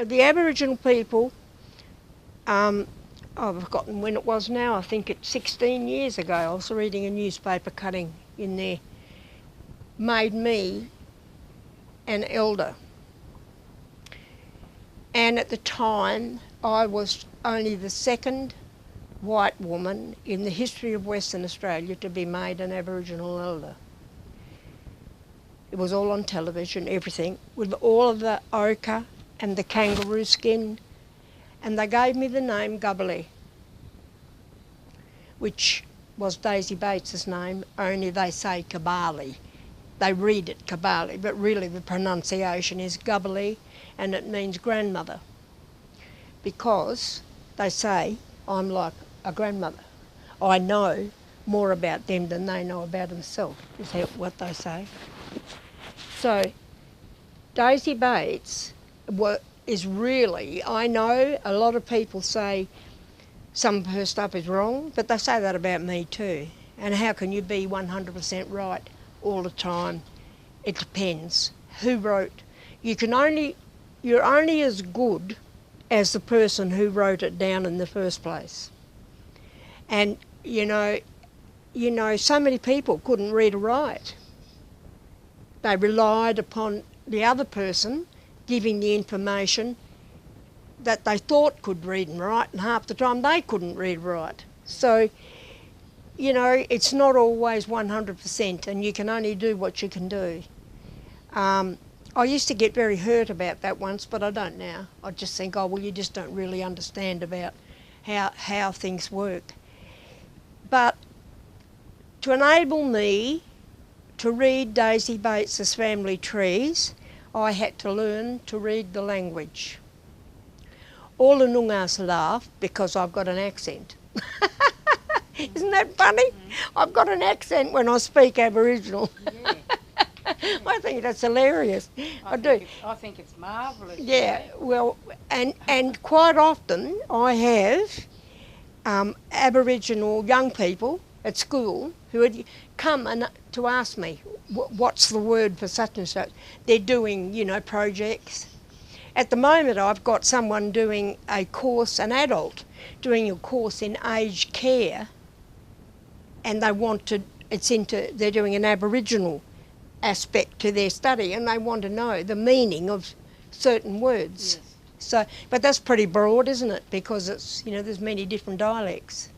the Aboriginal people, I've forgotten when it was now, I think it's 16 years ago, I was reading a newspaper cutting in there, made me an elder. And at the time, I was only the second white woman in the history of Western Australia to be made an Aboriginal elder. It was all on television, everything, with all of the ochre and the kangaroo skin, and they gave me the name Kabarli, which was Daisy Bates's name, only they say Kabarli. They read it Kabarli, but really the pronunciation is Kabarli, and it means grandmother, because they say I'm like a grandmother. I know more about them than they know about themselves, is what they say. So Daisy Bates is really, I know a lot of people say some of her stuff is wrong, but they say that about me too. And how can you be 100% right all the time? It depends who wrote. You're only as good as the person who wrote it down in the first place. And you know, so many people couldn't read or write. They relied upon the other person giving the information that they thought could read and write, and half the time they couldn't read and write. So, you know, it's not always 100%, and you can only do what you can do. I used to get very hurt about that once, but I don't now. I just think, oh, well, you just don't really understand about how things work. But to enable me to read Daisy Bates's family trees, I had to learn to read the language. All the Noongas laugh because I've got an accent. Isn't that funny? I've got an accent when I speak Aboriginal. Yeah. I think that's hilarious. I do. I think it's marvellous. Yeah, well, and quite often I have Aboriginal young people at school who would come to ask me, what's the word for such and such? They're doing, you know, projects. At the moment I've got someone doing a course, an adult, doing a course in aged care, and they're doing an Aboriginal aspect to their study, and they want to know the meaning of certain words. Yes. So, but that's pretty broad, isn't it? Because it's, you know, there's many different dialects.